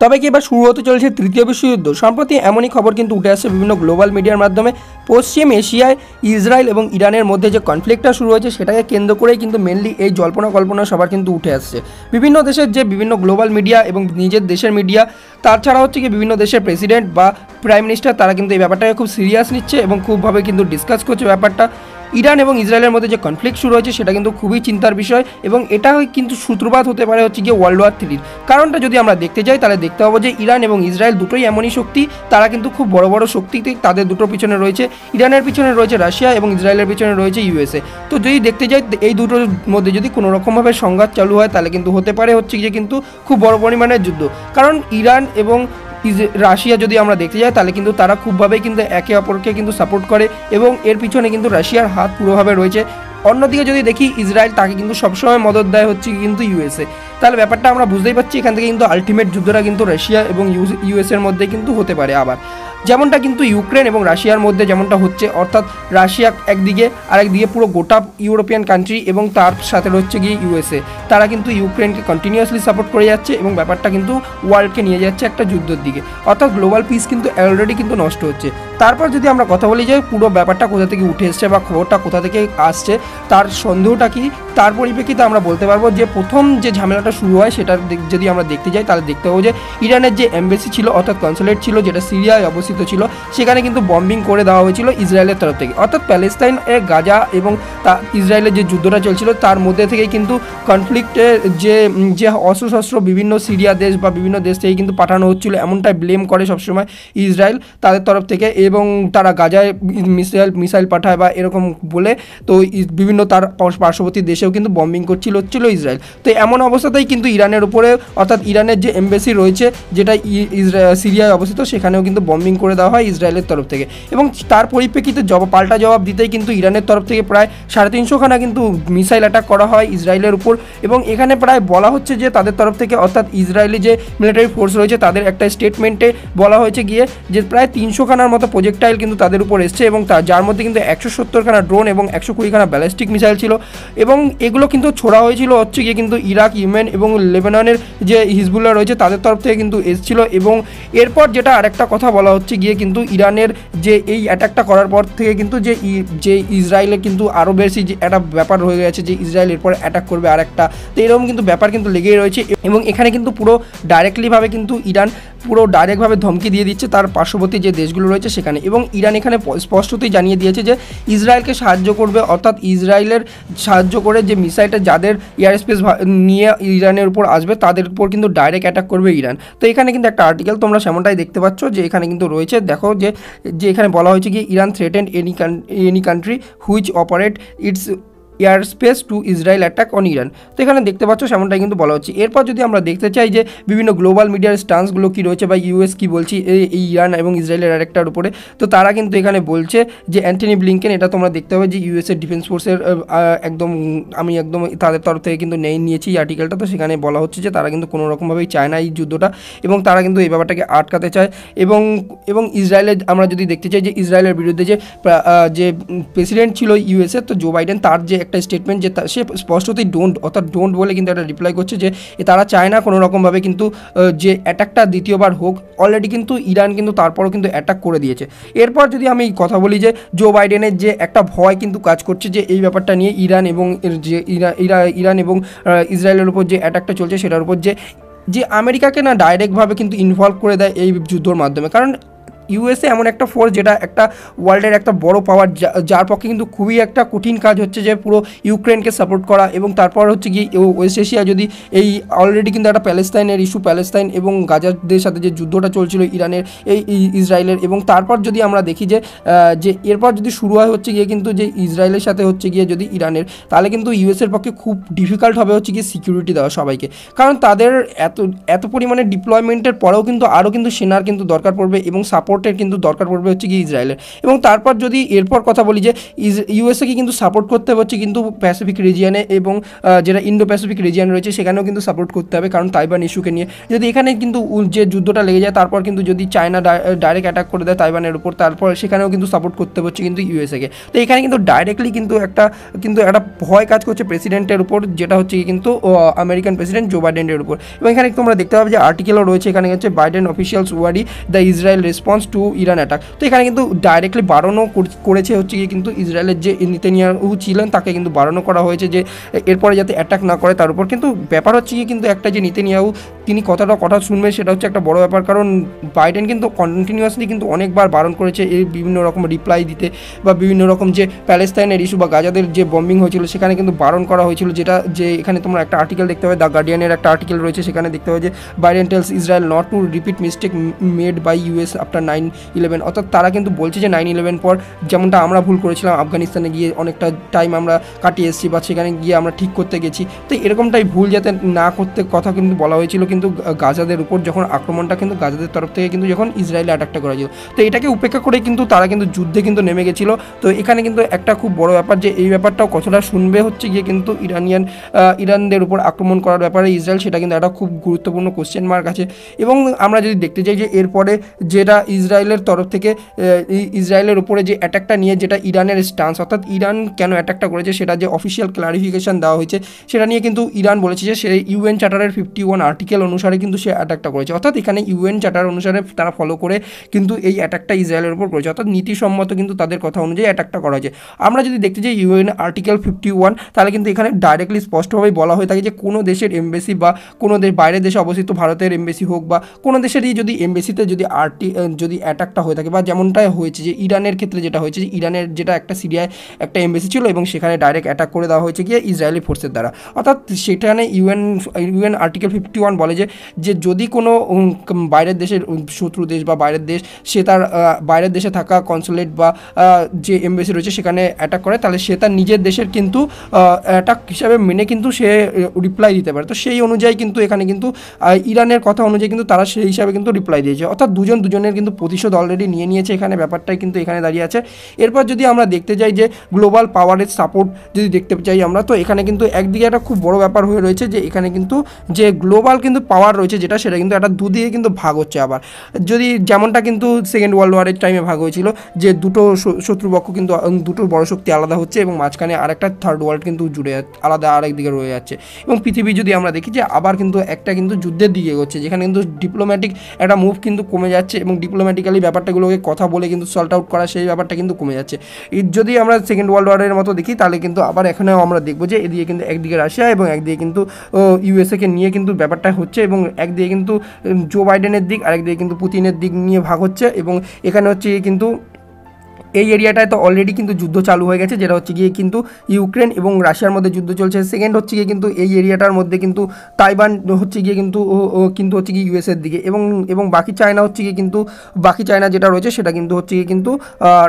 তবে কি এবার শুরু হতে চলেছে তৃতীয় বিশ্বযুদ্ধ? সম্প্রতি এমনই খবর কিন্তু উঠে আসছে বিভিন্ন গ্লোবাল মিডিয়ার মাধ্যমে। পশ্চিম এশিয়ায় ইসরায়েল এবং ইরানের মধ্যে যে কনফ্লিক্টটা শুরু হয়েছে সেটাকে কেন্দ্র করেই কিন্তু মেনলি এই জল্পনা কল্পনা সবার কিন্তু উঠে আসছে। বিভিন্ন দেশের যে বিভিন্ন গ্লোবাল মিডিয়া এবং নিজের দেশের মিডিয়া, তাছাড়া হচ্ছে কি বিভিন্ন দেশের প্রেসিডেন্ট বা প্রাইম মিনিস্টার, তারা কিন্তু এই ব্যাপারটাকে খুব সিরিয়াস নিচ্ছে এবং খুবভাবে কিন্তু ডিসকাস করছে ব্যাপারটা। ইরান এবং ইসরায়েলের মধ্যে যে কনফ্লিক্ট শুরু হয়েছে সেটা কিন্তু খুবই চিন্তার বিষয় এবং এটা কিন্তু সূত্রপাত হতে পারে হচ্ছে গিয়ে ওয়ার্ল্ড ওয়ার 3-র। কারণটা যদি আমরা দেখতে যাই তাহলে দেখতে পাবো যে ইরান এবং ইসরায়েল দুটোই এমনই শক্তি, তারা কিন্তু খুব বড় বড় শক্তিতে, তাদের দুটোর পিছনে রয়েছে, ইরানের পিছনে রয়েছে রাশিয়া এবং ইসরায়েলের পিছনে রয়েছে ইউএসএ। তো যদি দেখতে যাই এই দুটোর মধ্যে যদি কোনো রকমভাবে সংঘাত চালু হয় তাহলে কিন্তু হতে পারে হচ্ছে গিয়ে কিন্তু খুব বড় পরিমাণের যুদ্ধ। কারণ ইরান এবং রাশিয়া যদি আমরা দেখতে যাই তাহলে কিন্তু তারা খুবভাবেই কিন্তু একে অপরকে কিন্তু সাপোর্ট করে এবং এর পিছনে কিন্তু রাশিয়ার হাত পুরোভাবে রয়েছে। অন্যদিকে যদি দেখি ইসরায়েল, তাকে কিন্তু সবসময় মদত দেয় হচ্ছে কিন্তু ইউএসএ। তাহলে ব্যাপারটা আমরা বুঝতেই পারছি এখান থেকে কিন্তু আলটিমেট যুদ্ধটা কিন্তু রাশিয়া এবং ইউএসএর মধ্যে কিন্তু হতে পারে। আবার যেমনটা কিন্তু ইউক্রেন এবং রাশিয়ার মধ্যে যেমনটা হচ্ছে, অর্থাৎ রাশিয়া একদিকে, আরেকদিকে পুরো গোটা ইউরোপিয়ান কান্ট্রি এবং তার সাথে হচ্ছে গিয়ে ইউএসএ, তারা কিন্তু ইউক্রেনকে কন্টিনিউয়াসলি সাপোর্ট করে যাচ্ছে এবং ব্যাপারটা কিন্তু ওয়ার্ল্ডকে নিয়ে যাচ্ছে একটা যুদ্ধের দিকে, অর্থাৎ গ্লোবাল পিস কিন্তু অলরেডি কিন্তু নষ্ট হচ্ছে। তারপর যদি আমরা কথা বলি যে পুরো ব্যাপারটা কোথা থেকে উঠে এসছে বা খবরটা কোথা থেকে আসছে, তার সন্দেহটা কি, তার পরিপ্রেক্ষিতে আমরা বলতে পারবো যে প্রথম যে ঝামেলাটা শুরু হয় সেটা যদি আমরা দেখতে যাই তাহলে দেখতে পাবো যে ইরানের যে এমবেসি ছিল, অর্থাৎ কনসুলেট ছিল, যেটা সিরিয়ায় অবস্থিত ছিল, সেখানে কিন্তু বম্বিং করে দেওয়া হয়েছিল ইসরায়েলের তরফ থেকে। অর্থাৎ প্যালেস্তাইন এর গাজা এবং ইসরায়েলের যে যুদ্ধটা চলছিল তার মধ্যে থেকেই কিন্তু কনফ্লিক্টের যে অস্ত্রশস্ত্র বিভিন্ন সিরিয়া দেশ বা বিভিন্ন দেশ থেকে কিন্তু পাঠানো হচ্ছিল, এমনটাই ব্লেম করে সবসময় ইসরায়েল তাদের তরফ থেকে, এবং তারা গাজায় মিসাইল পাঠায় বা এরকম বলে। তো বিভিন্ন তার পার্শ্ববর্তী দেশেও কিন্তু বম্বিং হচ্ছিল ইসরায়েল। তো এমন অবস্থাতেই কিন্তু ইরানের উপরে, অর্থাৎ ইরানের যে এমবেসি রয়েছে যেটা সিরিয়ায় অবস্থিত, সেখানেও কিন্তু বম্বিং করে দেওয়া হয় ইসরায়েলের তরফ থেকে। এবং তার পরিপ্রেক্ষিতে পাল্টা জবাব দিতেই কিন্তু ইরানের তরফ থেকে প্রায় 350 খানা কিন্তু মিসাইল অ্যাটাক করা হয় ইসরায়েলের উপর। এবং এখানে প্রায় বলা হচ্ছে যে তাদের তরফ থেকে, অর্থাৎ ইসরায়েলি যে মিলিটারি ফোর্স রয়েছে তাদের একটা স্টেটমেন্টে বলা হয়েছে গিয়ে যে প্রায় 300 খানার মতো প্রজেক্টাইল কিন্তু তাদের উপর এসছে এবং যার মধ্যে কিন্তু 170 খানা ড্রোন এবং 120 খানা ব্যালিস্টিক মিসাইল ছিল। এবং এগুলো কিন্তু ছোড়া হয়েছিল হচ্ছে গিয়ে কিন্তু ইরাক, ইয়েমেন এবং লেবাননের যে হিজবুল্লাহ রয়েছে তাদের তরফ থেকে কিন্তু এসেছিল। এবং এরপর যেটা আরেকটা কথা বলা হচ্ছে গিয়ে কিন্তু ইরানের যে এই অ্যাটাকটা করার পর থেকে কিন্তু যে ইসরায়েলের কিন্তু আরও বেশি যে একটা ব্যাপার হয়ে গেছে যে ইসরায়েল এরপর অ্যাটাক করবে আরেকটা, তো এরকম কিন্তু ব্যাপার কিন্তু লেগেই রয়েছে। এবং এখানে কিন্তু পুরো ডাইরেক্টলিভাবে কিন্তু ইরান পুরো ডাইরেক্টভাবে ধমকি দিয়ে দিচ্ছে তার পার্শ্ববর্তী যে দেশগুলো রয়েছে সেখানে। এবং ইরান এখানে স্পষ্টতই জানিয়ে দিয়েছে যে ইসরায়েলকে সাহায্য করবে, অর্থাৎ ইসরায়েলের সাহায্য করে যে মিসাইলটা যাদের এয়ার স্পেস নিয়ে ইরানের উপর আসবে তাদের উপর কিন্তু ডাইরেক্ট অ্যাটাক করবে ইরান। তো এখানে কিন্তু একটা আর্টিকেল তোমরা সেমনটাই দেখতে পাচ্ছ যে এখানে কিন্তু রয়েছে, দেখো যে এখানে বলা হয়েছে কি Iran threatened any country which operate it's air space two Israel attack on Iran. তো এখানে দেখতে পাচ্ছ সেমনটাই কিন্তু বলা হচ্ছে। এরপর যদি আমরা দেখতে চাই যে বিভিন্ন গ্লোবাল মিডিয়ার স্টান্সগুলো কী রয়েছে বা ইউএস কী বলছি এই ইরান এবং ইসরায়েলের আরেকটার উপরে, তো তারা কিন্তু এখানে বলছে যে অ্যান্টনি ব্লিংকেন, এটা তোমরা দেখতে হবে যে ইউএসের ডিফেন্স ফোর্সের আমি একদম তাদের তরফ থেকে কিন্তু নিয়েছি এই আর্টিকেলটা। তো সেখানে বলা হচ্ছে যে তারা কিন্তু কোনো রকমভাবেই চায় না এই যুদ্ধটা এবং তারা কিন্তু এই ব্যাপারটাকে আটকাতে চায়। এবং ইসরায়েলের আমরা যদি দেখতে চাই যে ইসরায়েলের বিরুদ্ধে যে প্রেসিডেন্ট ছিল ইউএসএ, তো জো বাইডেন, তার যে একটা স্টেটমেন্ট যে সে স্পষ্টতই ডোন্ট বলে কিন্তু একটা রিপ্লাই করছে যে তারা চায় না কোনো রকমভাবে কিন্তু যে অ্যাটাকটা দ্বিতীয়বার হোক। অলরেডি কিন্তু ইরান কিন্তু তারপরও কিন্তু অ্যাটাক করে দিয়েছে। এরপর যদি আমি কথা বলি যে জো বাইডেনের যে একটা ভয় কিন্তু কাজ করছে যে এই ব্যাপারটা নিয়ে ইরান এবং ইসরায়েলের উপর যে অ্যাটাকটা চলছে সেটার উপর যে আমেরিকাকে না ডাইরেক্টভাবে কিন্তু ইনভলভ করে দেয় এই যুদ্ধর মাধ্যমে। কারণ ইউএসএ এমন একটা ফোর্স যেটা একটা ওয়ার্ল্ডের একটা বড় পাওয়ার, যার পক্ষে কিন্তু খুবই একটা কঠিন কাজ হচ্ছে যে পুরো ইউক্রেনকে সাপোর্ট করা। এবং তারপর হচ্ছে কি ওয়েস্ট এশিয়া যদি এই অলরেডি কিন্তু একটা প্যালেস্তাইনের ইস্যু, প্যালেস্তাইন এবং গাজাদের সাথে যে যুদ্ধটা চলছিল ইরানের এই ইসরায়েলের, এবং তারপর যদি আমরা দেখি যে এরপর যদি শুরু হয় হচ্ছে গিয়ে কিন্তু যে ইসরায়েলের সাথে হচ্ছে গিয়ে যদি ইরানের, তাহলে কিন্তু ইউএসের পক্ষে খুব ডিফিকাল্ট হবে হচ্ছে গিয়ে সিকিউরিটি দেওয়া সবাইকে। কারণ তাদের এত পরিমাণে ডিপ্লয়মেন্টের পরেও কিন্তু আরও কিন্তু সেনার কিন্তু দরকার পড়বে এবং সাপোর্ট সাপোর্টের কিন্তু দরকার পড়বে হচ্ছে কি ইসরায়েলের। এবং তারপর যদি এরপর কথা বলি যে ইউএসএকে কিন্তু সাপোর্ট করতে হচ্ছে কিন্তু প্যাসিফিক রিজিয়নে, এবং যেটা ইন্ডো প্যাসিফিক রিজিয়ন রয়েছে সেখানেও কিন্তু সাপোর্ট করতে হবে, কারণ তাইওয়ান ইস্যুকে নিয়ে যদি এখানে কিন্তু যে যুদ্ধটা লেগে যায়, তারপর কিন্তু যদি চায়না ডাইরেক্ট অ্যাটাক করে দেয় তাইওয়ানের উপর, তারপর সেখানেও কিন্তু সাপোর্ট করতে হচ্ছে কিন্তু ইউএসএকে। তো এখানে কিন্তু ডাইরেক্টলি কিন্তু একটা ভয় কাজ করছে প্রেসিডেন্টের উপর, যেটা হচ্ছে কিন্তু আমেরিকান প্রেসিডেন্ট জো বাইডেনের উপর। এবং এখানে তোমরা দেখতে পাবে যে আর্টিকেলও রয়েছে, এখানে হচ্ছে Biden officials worry the Israel response to Iran attack. তো এখানে কিন্তু ডাইরেক্টলি বারণও করেছে হচ্ছে কি কিন্তু ইসরায়েলের যে নেতানিয়াহু ছিলেন তাকে কিন্তু বারণও করা হয়েছে যে এরপরে যাতে অ্যাটাক না করে তার উপর। কিন্তু ব্যাপার হচ্ছে কি কিন্তু একটা যে নেতানিয়াহু তিনি কথা শুনবে সেটা হচ্ছে একটা বড় ব্যাপার, কারণ বাইডেন কিন্তু কন্টিনিউয়াসলি কিন্তু অনেকবার বারণ করেছে এই বিভিন্ন রকম রিপ্লাই দিতে, বা বিভিন্ন রকম যে প্যালেস্তাইনের ইস্যু বা গাজাদের যে বম্বিং হয়েছিল সেখানে কিন্তু বারণ করা হয়েছিল, যেটা যে এখানে তোমরা একটা আর্টিকেল দেখতে হবে, দ্য গার্ডিয়ানের একটা আর্টিকেল রয়েছে, সেখানে দেখতে হবে যে Biden tells Israel not to repeat mistake made by US after 9/11। অর্থাৎ তারা কিন্তু বলছে যে 9/11 পর যেমনটা আমরা ভুল করেছিলাম আফগানিস্তানে গিয়ে অনেকটা টাইম আমরা কাটিয়ে এসেছি, বা সেখানে গিয়ে আমরা ঠিক করতে গেছি, তো এরকমটাই ভুল যাতে না করতে কথা কিন্তু বলা হয়েছিল কিন্তু গাজাদের উপর, যখন আক্রমণটা কিন্তু গাজাদের তরফ থেকে কিন্তু যখন ইসরায়েলে অ্যাটাকটা করা ছিল। তো এটাকে উপেক্ষা করে কিন্তু তারা কিন্তু যুদ্ধে কিন্তু নেমে গেছিল। তো এখানে কিন্তু একটা খুব বড় ব্যাপার যে এই ব্যাপারটাও কতটা শুনবে হচ্ছে গিয়ে কিন্তু ইরানদের উপর আক্রমণ করার ব্যাপারে ইসরায়েল, সেটা কিন্তু একটা খুব গুরুত্বপূর্ণ কোশ্চেন মার্ক আছে। এবং আমরা যদি দেখতে চাই যে এরপরে যেটা ইসরায়েলের তরফ থেকে ইসরায়েলের উপরে যে অ্যাটাকটা নিয়ে যেটা ইরানের স্টান্স, অর্থাৎ ইরান কেন অ্যাটাকটা করেছে সেটা যে অফিসিয়াল ক্লারিফিকেশন দেওয়া হয়েছে, সেটা নিয়ে কিন্তু ইরান বলেছে যে সে ইউএন চার্টারের 51 আর্টিকেল অনুসারে কিন্তু সে অ্যাটাকটা করেছে। অর্থাৎ এখানে ইউএন চার্টার অনুসারে তারা ফলো করে কিন্তু এই অ্যাটাকটা ইসরায়েলের উপর করেছে, অর্থাৎ নীতিসম্মত কিন্তু তাদের কথা অনুযায়ী অ্যাটাকটা করা হয়েছে। আমরা যদি দেখতে চাই ইউএন আর্টিকেল 51, তাহলে কিন্তু এখানে ডাইরেক্টলি স্পষ্টভাবেই বলা হয়ে থাকে যে কোনো দেশের এমবেসি বা কোনো বাইরের দেশে অবস্থিত ভারতের এমবেসি হোক বা কোনো দেশেরই যদি এমবেসিতে যদি অ্যাটাকটা হয়ে থাকে, বা যেমনটাই হয়েছে যে ইরানের ক্ষেত্রে যেটা হয়েছে যে ইরানের যেটা একটা সিরিয়ায় একটা এমবেসি ছিল এবং সেখানে ডাইরেক্ট অ্যাটাক করে দেওয়া হয়েছে গিয়ে ইসরায়েলি ফোর্সের দ্বারা। অর্থাৎ সেখানে ইউএন আর্টিকেল 51 বলে যে যদি কোনো বাইরের দেশের শত্রু দেশ বা বাইরের দেশ সে তার বাইরের দেশে থাকা কনসুলেট বা যে এমবেসি রয়েছে সেখানে অ্যাটাক করে, তাহলে সে তার নিজের দেশের কিন্তু অ্যাটাক হিসাবে মেনে কিন্তু সে রিপ্লাই দিতে পারে। তো সেই অনুযায়ী কিন্তু এখানে কিন্তু ইরানের কথা অনুযায়ী কিন্তু তারা সেই হিসাবে কিন্তু রিপ্লাই দিয়েছে, অর্থাৎ দুজনের কিন্তু প্রতিশোধ অলরেডি নিয়ে নিয়েছে। এখানে ব্যাপারটাই কিন্তু এখানে দাঁড়িয়ে আছে। এরপর যদি আমরা দেখতে যাই যে গ্লোবাল পাওয়ারের সাপোর্ট যদি দেখতে চাই আমরা, তো এখানে কিন্তু একদিকে একটা খুব বড় ব্যাপার হয়ে রয়েছে যে এখানে কিন্তু যে গ্লোবাল কিন্তু পাওয়ার রয়েছে সেটা কিন্তু একটা দুদিকে কিন্তু ভাগ হচ্ছে। আবার যদি যেমনটা কিন্তু সেকেন্ড ওয়ার্ল্ড ওয়ারের টাইমে ভাগ হয়েছিল যে দুটো শত্রুপক্ষ কিন্তু দুটো বড় শক্তি আলাদা হচ্ছে এবং মাঝখানে আরেকটা থার্ড ওয়ার্ল্ড কিন্তু জুড়ে আলাদা আরেক দিকে রয়ে যাচ্ছে। এবং পৃথিবী যদি আমরা দেখি যে আবার কিন্তু একটা কিন্তু যুদ্ধের দিকে এগোচ্ছে, যেখানে কিন্তু ডিপ্লোম্যাটিক একটা মুভ কিন্তু কমে যাচ্ছে এবং ডিপ্লোম্যাটিক্যালি ব্যাপারটাগুলোকে কথা বলে কিন্তু সল্ট আউট করা সেই ব্যাপারটা কিন্তু কমে যাচ্ছে। যদি আমরা সেকেন্ড ওয়ার্ল্ড ওয়ারের মতো দেখি তাহলে কিন্তু আবার এখানেও আমরা দেখবো যে এদিকে কিন্তু একদিকে রাশিয়া এবং একদিকে কিন্তু ইউএসএকে নিয়ে কিন্তু ব্যাপারটা হচ্ছে, এবং একদিকে কিন্তু জো বাইডেনের দিক, আরেকদিকে কিন্তু পুতিনের দিক নিয়ে ভাগ হচ্ছে। এবং এখানে হচ্ছে কিন্তু এই এরিয়াটায় তো অলরেডি কিন্তু যুদ্ধ চালু হয়ে গেছে, যেটা হচ্ছে গিয়ে কিন্তু ইউক্রেন এবং রাশিয়ার মধ্যে যুদ্ধ চলছে। সেকেন্ড হচ্ছে গিয়ে কিন্তু এই এরিয়াটার মধ্যে কিন্তু তাইওয়ান হচ্ছে গিয়ে কিন্তু হচ্ছে গিয়ে ইউএসের দিকে, এবং বাকি চায়না হচ্ছে গিয়ে কিন্তু বাকি চায়না যেটা রয়েছে সেটা কিন্তু হচ্ছে গিয়ে কিন্তু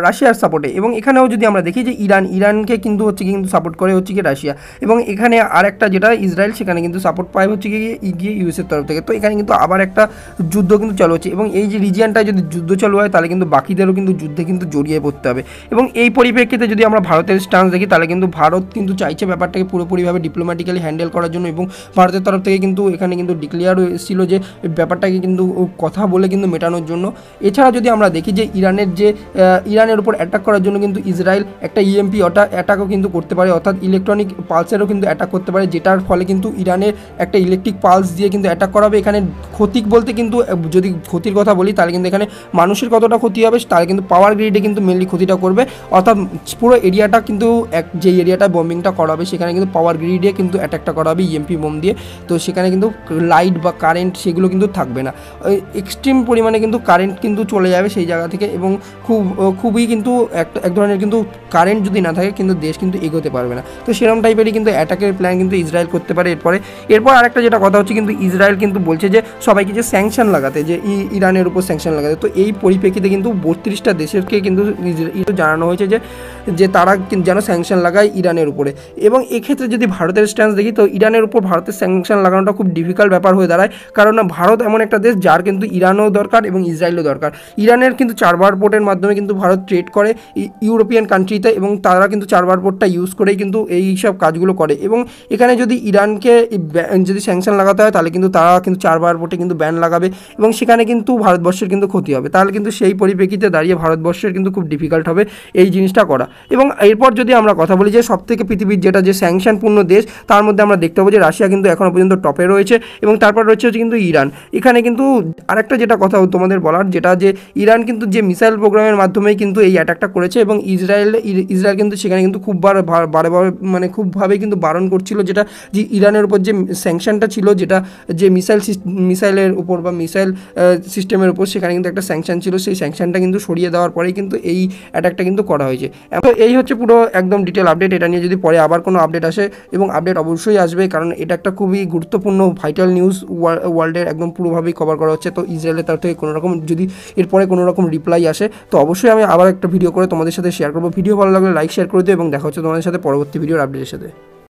রাশিয়ার সাপোর্টে। এবং এখানেও যদি আমরা দেখি যে ইরানকে কিন্তু হচ্ছে গিয়ে কিন্তু সাপোর্ট করে হচ্ছে গিয়ে রাশিয়া, এবং এখানে আরেকটা যেটা ইসরায়েল সেখানে কিন্তু সাপোর্ট পায় হচ্ছে গিয়ে ইউএসের তরফ থেকে। তো এখানে কিন্তু আবার একটা যুদ্ধ কিন্তু চালু হচ্ছে, এবং এই যে রিজিয়নটায় যদি যুদ্ধ চালু হয় তাহলে কিন্তু বাকিদেরও কিন্তু যুদ্ধে কিন্তু জড়িয়ে পড়তে হবে। এবং এই পরিপ্রেক্ষিতে যদি আমরা ভারতের স্ট্যান্স দেখি তাহলে কিন্তু ভারত কিন্তু চাইছে ব্যাপারটাকে পুরোপুরিভাবে ডিপ্লোম্যাটিক্যালি হ্যান্ডেল করার জন্য, এবং ভারতের তরফ থেকে কিন্তু এখানে কিন্তু ডিক্লেয়ার এসেছিল যে ব্যাপারটাকে কিন্তু কথা বলে কিন্তু মেটানোর জন্য। এছাড়া যদি আমরা দেখি যে ইরানের উপর অ্যাটাক করার জন্য কিন্তু ইসরায়েল একটা ইএমপি অ্যাটাকও কিন্তু করতে পারে, অর্থাৎ ইলেকট্রনিক পালসেরও কিন্তু অ্যাটাক করতে পারে, যেটার ফলে কিন্তু ইরানের একটা ইলেকট্রিক পালস দিয়ে কিন্তু অ্যাটাক করা হবে। এখানে ক্ষতি বলতে কিন্তু যদি ক্ষতির কথা বলি তাহলে কিন্তু এখানে মানুষের কতটা ক্ষতি হবে তাহলে কিন্তু পাওয়ার গ্রিডে কিন্তু মেনলি ক্ষতিটা করবে, অর্থাৎ পুরো এরিয়াটা কিন্তু যে এরিয়াটা বম্বিংটা করা হবে সেখানে কিন্তু পাওয়ার গ্রিডে কিন্তু অ্যাটাকটা করা হবে ইএমপি বোম দিয়ে। তো সেখানে কিন্তু লাইট বা কারেন্ট সেগুলো কিন্তু থাকবে না, এক্সট্রিম পরিমাণে কিন্তু কারেন্ট কিন্তু চলে যাবে সেই জায়গা থেকে, এবং খুবই কিন্তু এক ধরনের কিন্তু কারেন্ট যদি না থাকে কিন্তু দেশ কিন্তু এগোতে পারবে না। তো সেরকম টাইপেরই কিন্তু অ্যাটাকের প্ল্যান কিন্তু ইসরায়েল করতে পারে। এরপর আরেকটা যেটা কথা হচ্ছে কিন্তু ইসরায়েল কিন্তু বলছে যে সবাইকে যে স্যাংশন লাগাতে, যে ইরানের উপর স্যাংশন লাগাতে। তো এই পরিপ্রেক্ষিতে কিন্তু 32টা দেশেরকে কিন্তু জানানো হয়েছে যে তারা যেন স্যাংশন লাগায় ইরানের উপরে। এবং এক্ষেত্রে যদি ভারতের স্ট্যান্স দেখি তো ইরানের উপর ভারতের স্যাংশন লাগানোটা খুব ডিফিকাল্ট ব্যাপার হয়ে দাঁড়ায়, কারণ ভারত এমন একটা দেশ যার কিন্তু ইরানও দরকার এবং ইসরায়েলও দরকার। ইরানের কিন্তু চারবার পোর্টের মাধ্যমে কিন্তু ভারত ট্রেড করে ইউরোপিয়ান কান্ট্রিতে, এবং তারা কিন্তু চারবার পোর্টটা ইউজ করেই কিন্তু এই সব কাজগুলো করে। এবং এখানে যদি ইরানকে যদি স্যাংশন লাগাতে হয় তাহলে কিন্তু তারা কিন্তু চারবার পোর্টে কিন্তু ব্যান লাগাবে, এবং সেখানে কিন্তু ভারতবর্ষের কিন্তু ক্ষতি হবে। তাহলে কিন্তু সেই পরিপ্রেক্ষিতে দাঁড়িয়ে ভারতবর্ষের কিন্তু খুব ডিফিকাল্ট হবে এই জিনিসটা করা। এবং এরপর যদি আমরা কথা বলি যে সবথেকে পৃথিবীর যেটা যে স্যাংশনপূর্ণ দেশ, তার মধ্যে আমরা দেখতে পাবো যে রাশিয়া কিন্তু এখনও পর্যন্ত টপে রয়েছে, এবং তারপর রয়েছে কিন্তু ইরান। এখানে কিন্তু আরেকটা যেটা কথা তোমাদের বলার, যেটা যে ইরান কিন্তু যে মিসাইল প্রোগ্রামের মাধ্যমেই কিন্তু এই অ্যাটাকটা করেছে, এবং ইসরায়েল কিন্তু সেখানে কিন্তু মানে খুবভাবে কিন্তু বারণ করছিল, যেটা যে ইরানের উপর যে স্যাংশনটা ছিল, যেটা যে মিসাইলের উপর বা মিসাইল সিস্টেমের উপর, সেখানে কিন্তু একটা স্যাংশন ছিল, সেই স্যাংশনটা কিন্তু সরিয়ে দেওয়ার পরেই কিন্তু এই অ্যাটাকটা কিন্তু করা হয়েছে। তো এই হচ্ছে পুরো একদম ডিটেল আপডেট। এটা নিয়ে যদি পরে আবার কোনো আপডেট আসে, এবং আপডেট অবশ্যই আসবে, কারণ এটা একটা খুবই গুরুত্বপূর্ণ ভাইটাল নিউজ, ওয়ার্ল্ডের একদম পুরোভাবেই কভার করা হচ্ছে। তো ইসরায়েলের তরফ থেকে কোনো রকম যদি এরপরে কোনো রকম রিপ্লাই আসে তো অবশ্যই আমি আবার একটা ভিডিও করে তোমাদের সাথে শেয়ার করবো। ভিডিও ভালো লাগলে লাইক শেয়ার করে দিও, এবং দেখা হচ্ছে তোমাদের সাথে পরবর্তী ভিডিওর আপডেটের সাথে।